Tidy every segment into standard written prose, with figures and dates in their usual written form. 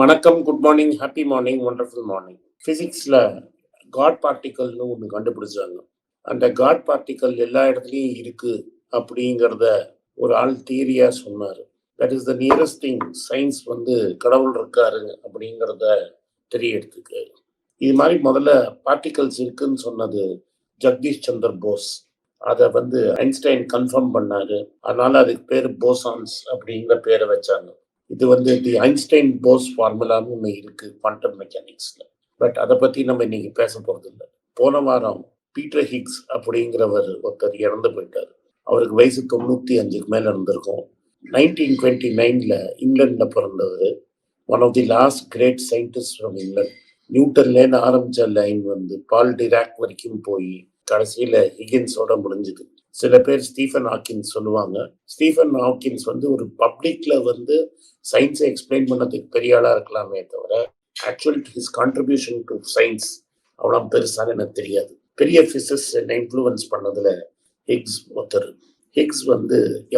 வணக்கம், good morning, happy morning, wonderful morning. ஃபிசிக்ஸில் god பார்ட்டிக்கல்னு ஒன்று கண்டுபிடிச்சாங்க. அந்த காட் பார்ட்டிக்கல் எல்லா இடத்துலையும் இருக்கு அப்படிங்கிறத ஒரு ஆள் தியரியாக சொன்னார். That is the nearest thing science கடவுள் இருக்காரு அப்படிங்கிறத தெரியறதுக்கு. இது மாதிரி முதல்ல பார்ட்டிகல்ஸ் இருக்குன்னு சொன்னது ஜெகதீஷ் சந்திர போஸ். அதை ஐன்ஸ்டைன் கன்ஃபார்ம் பண்ணாரு. அதனால அதுக்கு பேர் போசான்ஸ் அப்படிங்கிற பேரை வச்சாங்க. இது தி ஐன்ஸ்டைன் போஸ் ஃபார்முலான்னு ஒன்று இருக்கு குவாண்டம் மெக்கானிக்ஸ்ல. பட் அதை பத்தி நம்ம இன்னைக்கு பேச போறது இல்லை. போன வாரம் பீட்டர் ஹிக்ஸ் அப்படிங்கிறவர் ஒருத்தர் இறந்து போயிட்டார். அவருக்கு வயசு 95க்கு மேல இருந்திருக்கும். 1929 இங்கிலாந்துல பிறந்தவர். One of the last great scientist from England. நியூட்டன்லேருந்து ஆரம்பிச்ச லைன் பால் டிராக் வரைக்கும் போய் கடைசியில ஹிகின்ஸோட முடிஞ்சுது. சில பேர் ஸ்டீஃபன் ஹாக்கின்ஸ் சொல்லுவாங்க. ஸ்டீஃபன் ஹாக்கின்ஸ் ஒரு பப்ளிக்ல சயின்ஸை எக்ஸ்பிளைன் பண்ணதுக்கு பெரிய ஆளா இருக்கலாமே தவிர actual his contribution to science அவ்வளோ பெருசான எனக்கு தெரியாது. பெரிய பிசிக்ஸ் என்னை இன்ஃப்ளூயன்ஸ் பண்ணதுல ஹிக்ஸ் ஒருத்தர். ஹிக்ஸ்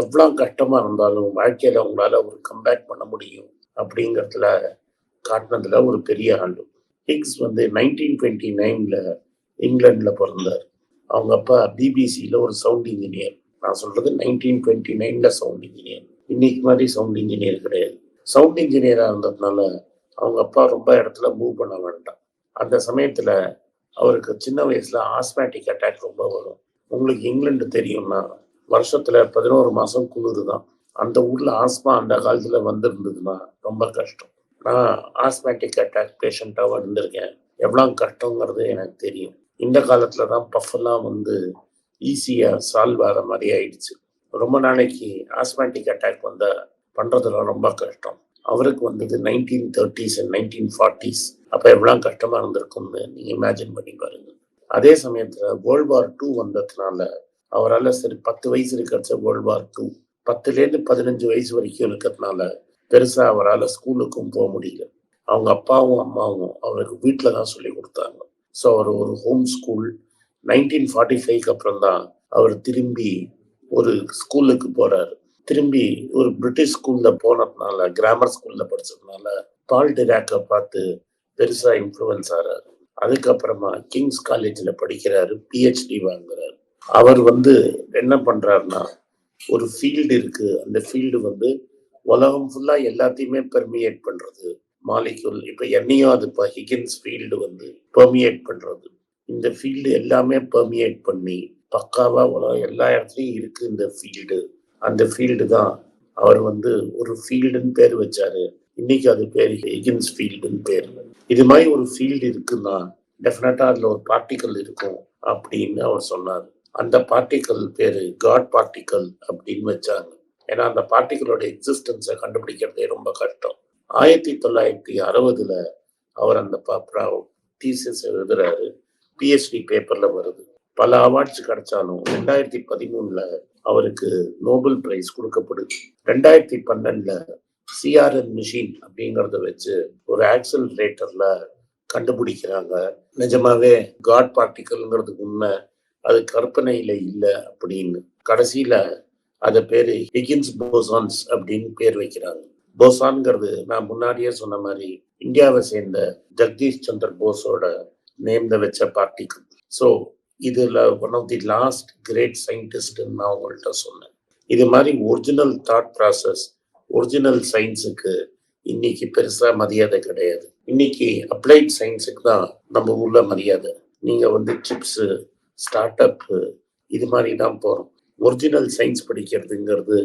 எவ்வளோ கஷ்டமா இருந்தாலும் வாழ்க்கையில அவங்களால ஒரு கம்பேக் பண்ண முடியும் அப்படிங்கிறதுல காட்டினதுல ஒரு பெரிய ஆண்டு. ஹிக்ஸ் 1929 இங்கிலாந்துல பிறந்தார். அவங்க அப்பா பிபிசியில ஒரு சவுண்ட் இன்ஜினியர். நான் சொல்றது 1929 சவுண்ட் இன்ஜினியர். இன்னைக்கு மாதிரி சவுண்ட் இன்ஜினியர் கிடையாது. சவுண்ட் இன்ஜினியரா இருந்ததுனால அவங்க அப்பா ரொம்ப இடத்துல மூவ் பண்ண வேண்டாம். அந்த சமயத்துல அவருக்கு சின்ன வயசுல ஆஸ்மேட்டிக் அட்டாக் ரொம்ப வரும். உங்களுக்கு இங்கிலாந்து தெரியும்னா வருஷத்துல 11 மாசம் குளிர் தான். அந்த ஊர்ல ஆஸ்மா அந்த காலத்துல வந்திருந்ததுன்னா ரொம்ப கஷ்டம். நான் ஆஸ்மேட்டிக் அட்டாக் பேஷண்டாக இருந்திருக்கேன். எவ்வளவு கஷ்டங்கிறது எனக்கு தெரியும். இந்த காலத்துல தான் பஃப் எல்லாம் ஈஸியா சால்வ் ஆகிற மாதிரி ஆயிடுச்சு. ரொம்ப நாளைக்கு ஆஸ்மேட்டிக் அட்டாக் பண்றதுல ரொம்ப கஷ்டம். அவருக்கு 1930s and 1940s. அப்ப எவ்வளவு கஷ்டமா இருந்திருக்கும்னு நீங்க இமேஜின் பண்ணி பாருங்க. அதே சமயத்துல வேர்ல்ட் வார் 2 வந்ததுனால அவரால் சரி 10 வயசு இருக்கிறச்ச வேர்ல்ட் வார் 2 10லேருந்து 15 வயசு வரைக்கும் இருக்கிறதுனால பெருசா அவரால் ஸ்கூலுக்கும் போக முடியல. அவங்க அப்பாவும் அம்மாவும் அவருக்கு வீட்டில தான் சொல்லி கொடுத்தாங்க. ஸோ அவர் ஒரு ஹோம் ஸ்கூல். 1945க்கு அப்புறம் தான் அவர் திரும்பி ஒரு ஸ்கூலுக்கு போறாரு. திரும்பி ஒரு பிரிட்டிஷ் ஸ்கூல்ல போனதுனால, கிராமர் ஸ்கூல்ல படிச்சதுனால பால் டிராக்கை பார்த்து பெருசா இன்ஃப்ளூயன்ஸ் ஆறாரு. அதுக்கப்புறமா கிங்ஸ் காலேஜ்ல படிக்கிறாரு, பிஹெச்டி வாங்குறாரு. அவர் என்ன பண்றாருன்னா, ஒரு ஃபீல்டு இருக்கு. அந்த ஃபீல்டு உலகம் ஃபுல்லா எல்லாத்தையுமே பெர்மியேட் பண்றது. மாலிகுல் இப்ப என்னையும் அது ஹிகின்ஸ் ஃபீல்டு பெர்மியேட் பண்றது. இந்த ஃபீல்டு எல்லாமே பெர்மியேட் பண்ணி பக்காவா உலகம் எல்லா இடத்துலயும் இருக்கு இந்த ஃபீல்டு. அந்த ஃபீல்டு தான் அவர் ஒரு ஃபீல்டுன்னு பேர் வச்சாரு. இன்னைக்கு அது பேர் ஹிகின்ஸ் ஃபீல்டுன்னு பேர். இது மாதிரி ஒரு ஃபீல்டு இருக்குன்னா டெஃபினட்டா அதுல ஒரு பார்ட்டிக்கல் இருக்கும் அப்படின்னு அவர் சொன்னார். அந்த பார்ட்டிக்கல் பேரு காட் பார்ட்டிக்கல் அப்படின்னு வச்சாங்க. ஏன்னா அந்த பார்ட்டிகளோட எக்ஸிஸ்டன்ஸை கண்டுபிடிக்கிறதே ரொம்ப கஷ்டம். 1960 அவர் அந்த தீசிஸ் எழுதுறாரு. பிஹெச்டி பேப்பர்ல வருது. பல அவார்ட்ஸ் கிடைச்சாலும் 2013 அவருக்கு நோபல் பிரைஸ் கொடுக்கப்படுது. 2012 சிஆர்என் மிஷின் அப்படிங்கறத வச்சு ஒரு ஆக்சலரேட்டர்ல கண்டுபிடிக்கிறாங்க. நிஜமாவே காட் பார்ட்டிக்கல்ங்கிறதுக்கு உண்மை, அது கற்பனையில இல்லை அப்படின்னு. கடைசியில அத பேரு ஹிகின்ஸ் போசான்ஸ் அப்படின்னு பேர் வைக்கிறாங்க. போசான்ங்கிறது நான் முன்னாடியே சொன்ன மாதிரி இந்தியாவை சேர்ந்த ஜெகதீஷ் சந்திர போஸோட நேம்ல வச்ச பார்ட்டிக்கல். ஸோ இதுல one of the last great scientist நான் உங்கள்கிட்ட சொன்னேன். இது மாதிரி ஒரிஜினல் தாட் ப்ராசஸ், ஒரிஜினல் சயின்ஸுக்கு இன்னைக்கு பெருசா மரியாதை கிடையாது. இன்னைக்கு அப்ளைட் சயின்ஸுக்கு தான் நம்ம ஊர்ல மரியாதை. நீங்க சிப்ஸ், ஸ்டார்ட் அப் இது மாதிரி தான் போறோம். ஒரிஜினல் சயின்ஸ் படிக்கிறதுங்கிறது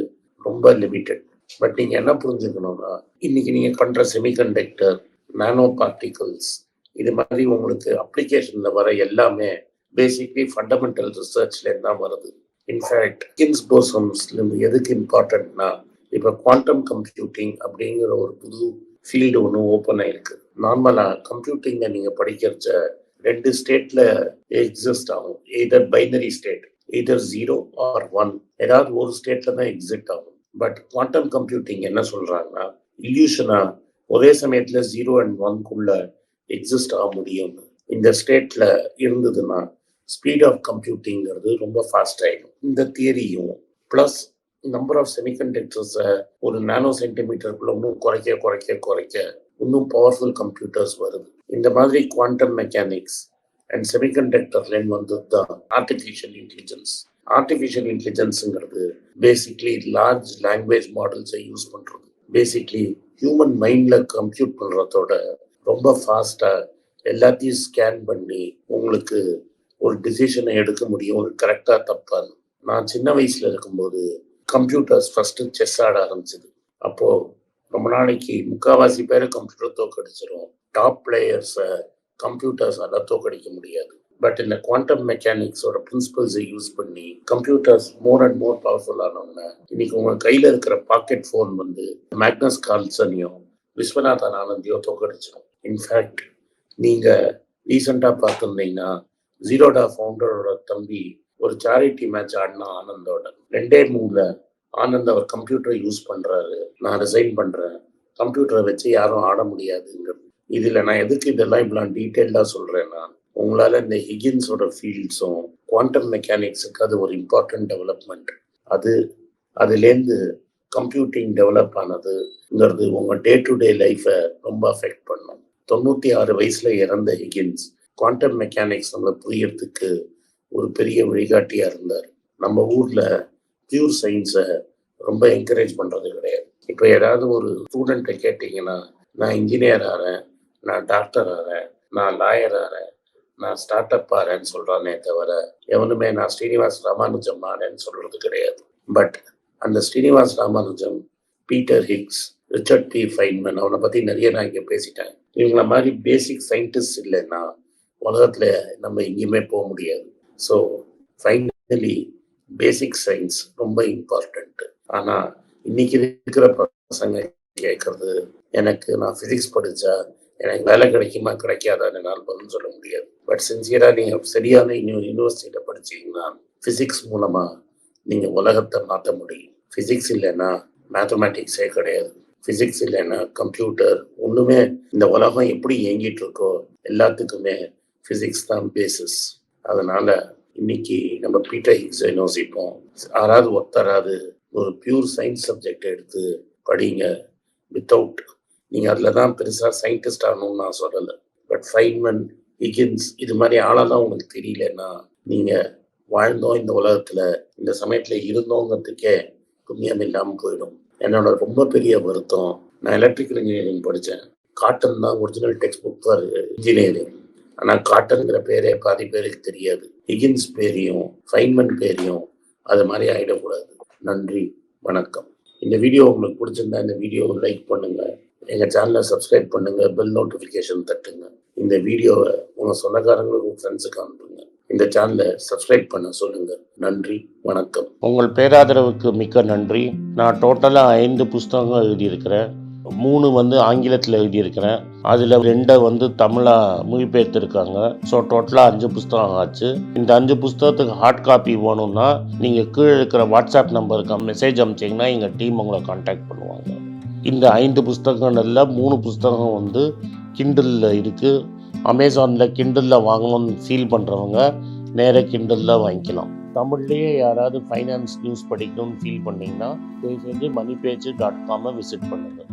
ரொம்ப லிமிட்டட். பட் நீங்க என்ன புரிஞ்சுக்கணும்னா, இன்னைக்கு நீங்க பண்ற செமிகண்டக்டர், நானோ பார்ட்டிகல்ஸ் இது மாதிரி உங்களுக்கு அப்ளிகேஷன்ல வர எல்லாமே பேசிக்லி ஃபண்டமெண்டல் ரிசர்ச்ல தான் வருது. இன்ஃபேக்ட் ஹிகின்ஸ் போசம்ஸ்ல எதுக்கு இம்பார்ட்டன்ட்னா, இப்ப குவாண்டம் கம்ப்யூட்டிங் அப்படிங்கிற ஒரு புது ஃபீல்டு ஒன்று ஓப்பன் ஆயிருக்கு. நார்மலா கம்ப்யூட்டிங்கை நீங்க படிக்கிறச்ச 2 ஸ்டேட்ல எக்ஸிஸ்ட் ஆகும். Either binary state, either 0 or 1, ஏதாவது ஒரு ஸ்டேட்ல தான் எக்ஸிட் ஆகும். பட் குவாண்டம் கம்ப்யூட்டிங் என்ன சொல்றாங்கன்னா, இல்யூஷனா ஒரே சமயத்துல 0 and 1 எக்ஸிஸ்ட் ஆக முடியும். இந்த ஸ்டேட்ல இருந்ததுன்னா ஸ்பீட் ஆஃப் கம்ப்யூட்டிங்கிறது ரொம்ப ஃபாஸ்ட் ஆயிடும். இந்த தியரியும் பிளஸ் நம்பர் ஆஃப் செமிகண்டக்டர்ஸை ஒரு நானோ சென்டிமீட்டருக்குள்ள இன்னும் குறைக்க குறைக்க குறைக்க இன்னும் பவர்ஃபுல் கம்ப்யூட்டர்ஸ் வருது. இந்த மாதிரி குவாண்டம் மெக்கானிக்ஸ் அண்ட் செமிகண்டக்டர்லேருந்து வந்தது தான் ஆர்டிஃபிஷியல் இன்டெலிஜென்ஸ். ஆர்டிஃபிஷியல் இன்டெலிஜென்ஸுங்கிறது பேசிக்லி லார்ஜ் லாங்குவேஜ் மாடல்ஸை யூஸ் பண்ணுறது. பேசிக்லி ஹியூமன் மைண்டில் கம்ப்யூட் பண்ணுறதோட ரொம்ப ஃபாஸ்ட்டாக எல்லாத்தையும் ஸ்கேன் பண்ணி உங்களுக்கு ஒரு டிசிஷனை எடுக்க முடியும், ஒரு கரெக்டாக தப்பான்னு. நான் சின்ன வயசில் இருக்கும்போது கம்ப்யூட்டர்ஸ் ஃபஸ்ட்டு செஸ் ஆட ஆரம்பிச்சது. அப்போது ரொம்ப நாளைக்கு முக்கால்வாசி பேரை கம்ப்யூட்டர் தோக்கடிச்சிடும். டாப் பிளேயர்ஸை கம்ப்யூட்டர்ஸால் தோக்கடிக்க முடியாது. பட் இந்த குவாண்டம் மெக்கானிக்ஸோட பிரின்சிபல்ஸை யூஸ் பண்ணி computers more and more powerful ஆனவங்க இன்னைக்கு உங்கள் கையில் இருக்கிற பாக்கெட் ஃபோன் வந்து மேக்னஸ் கார்ல்சனையும் விஸ்வநாதன் ஆனந்தையும் தோக்கடிச்சிடும். இன்ஃபேக்ட் நீங்கள் ரீசெண்டாக பார்த்துருந்தீங்கன்னா ஜீரோடா ஃபவுண்டரோட தம்பி ஒரு சேரிட்டி மேட்ச் ஆடினா ஆனந்தோட 2-3 ஆனந்த் அவர் கம்ப்யூட்டரை யூஸ் பண்ணுறாரு, நான் ரிசைன் பண்ணுறேன், கம்ப்யூட்டரை வச்சு யாரும் ஆட முடியாதுங்கிறது. இதில் நான் எதுக்கு இதெல்லாம் இவ்வளோ டீட்டெயில்டாக சொல்கிறேன்னா, உங்களால் இந்த ஹிகின்ஸோட ஃபீல்ட்ஸும் குவாண்டம் மெக்கானிக்ஸுக்கு அது ஒரு இம்பார்ட்டன்ட் டெவலப்மெண்ட். அதுலேருந்து கம்ப்யூட்டிங் டெவலப் ஆனதுங்கிறது உங்கள் டே டு டே லைஃப்பை ரொம்ப அஃபெக்ட் பண்ணும். 96 வயசில் இறந்த ஹிகின்ஸ் குவாண்டம் மெக்கானிக்ஸ் நம்மளை புரியறதுக்கு ஒரு பெரிய வழிகாட்டியாக இருந்தார். நம்ம ஊரில் பியூர் சயின்ஸை ரொம்ப என்கரேஜ் பண்ணுறது கிடையாது. இப்போ ஏதாவது ஒரு ஸ்டூடெண்ட்டை கேட்டிங்கன்னா, நான் இன்ஜினியர் ஆகிறேன், நான் டாக்டர் ஆகிறேன், நான் லாயர் ஆகிறேன், நான் ஸ்டார்ட் அப் ஆகிறேன்னு சொல்கிறானே தவிர எவனுமே நான் ஸ்ரீனிவாஸ் ராமானுஜம் ஆனேன்னு சொல்கிறது கிடையாது. பட் அந்த Srinivas Ramanujam, Peter Higgs, Richard P Feynman, அவனை பற்றி நிறைய நான் இங்கே பேசிட்டேன். இவங்கள மாதிரி பேசிக் சயின்டிஸ்ட் இல்லைன்னா உலகத்தில் நம்ம எங்கேயுமே போக முடியாது. ஸோ ஃபைனலி பேசிக் சயின்ஸ் ரொம்ப இம்பார்ட்டண்ட்டு. ஆனால் இன்னைக்கு இருக்கிற பசங்க கேட்குறது, எனக்கு நான் ஃபிசிக்ஸ் படித்தா எனக்கு வேலை கிடைக்குமா கிடைக்காதான்னு நான் பதில் சொல்ல முடியாது. பட் சின்சியராக நீங்கள் சரியான யூனிவர்சிட்டியில் படிச்சீங்கன்னா ஃபிசிக்ஸ் மூலமாக நீங்கள் உலகத்தை மாற்ற முடியும். ஃபிசிக்ஸ் இல்லைன்னா மேத்தமேட்டிக்ஸே கிடையாது. ஃபிசிக்ஸ் இல்லைன்னா கம்ப்யூட்டர் ஒன்றுமே, இந்த உலகம் எப்படி இயங்கிட்டு இருக்கோ எல்லாத்துக்குமே ஃபிசிக்ஸ் தான் பேசிஸ். அதனால் இன்னைக்கு நம்ம பீட்டர் ஹிக்ஸை யோசிப்போம். யாராவது ஒருத்தராது ஒரு பியூர் சயின்ஸ் சப்ஜெக்ட் எடுத்து படிங்க. வித்தவுட் நீங்கள் அதில் தான் பெருசாக சயின்டிஸ்ட் ஆகணும்னு நான் சொல்லலை. பட் ஃபைன்மன், ஹிகின்ஸ் இது மாதிரி ஆளெல்லாம் உங்களுக்கு தெரியலன்னா நீங்கள் வாழ்ந்தோம் இந்த உலகத்தில், இந்த சமயத்தில் இருந்தோங்கிறதுக்கே புண்ணியம் இல்லாமல் போயிடும். என்னோட ரொம்ப பெரிய வருத்தம், நான் எலக்ட்ரிக்கல் இன்ஜினியரிங் படித்தேன். காட்டன் தான் original text book for engineering. ஆனால் காட்டனுங்கிற பேரே பாதி பேருக்கு தெரியாது. ஹிகின்ஸ் பேரையும் ஃபைன்மன் பேரையும் அது மாதிரி ஆகிடக்கூடாது. நன்றி, வணக்கம். இந்த வீடியோ உங்களுக்கு பிடிச்சிருந்தா இந்த வீடியோவை லைக் பண்ணுங்கள், எங்கள் சேனலை சப்ஸ்கிரைப் பண்ணுங்கள், பெல் நோட்டிஃபிகேஷன் தட்டுங்க. இந்த வீடியோவை உங்கள் சொந்தக்காரங்களுக்கு ஃப்ரெண்ட்ஸுக்கு அனுப்புங்க. இந்த சேனலை சப்ஸ்கிரைப் பண்ண சொல்லுங்கள். நன்றி, வணக்கம். உங்கள் பேராதரவுக்கு மிக்க நன்றி. நான் டோட்டலாக 5 புஸ்தகங்கள் எழுதியிருக்கிறேன். 3 ஆங்கிலத்தில் எழுதியிருக்கிறேன். அதில் 2 தமிழாக மொழிபெயர்த்திருக்காங்க. ஸோ டோட்டலாக 5 புஸ்தகம் ஆச்சு. இந்த 5 புஸ்தகத்துக்கு ஹார்ட் காப்பி வேணும்னா நீங்கள் கீழே இருக்கிற வாட்ஸ்அப் நம்பருக்கு மெசேஜ் அனுப்பிச்சிங்கன்னா எங்கள் டீம் உங்களை கான்டாக்ட் பண்ணுவாங்க. இந்த 5 புஸ்தகங்களில் 3 புஸ்தகம் கிண்டலில் இருக்குது. அமேசானில் கிண்டலில் வாங்கணும்னு ஃபீல் பண்ணுறவங்க நேராக கிண்டலில் வாங்கிக்கலாம். தமிழ்லேயே யாராவது ஃபைனான்ஸ் நியூஸ் படிக்கணும்னு ஃபீல் பண்ணிங்கன்னா தயவுசெஞ்சு moneypage.com விசிட் பண்ணுங்கள்.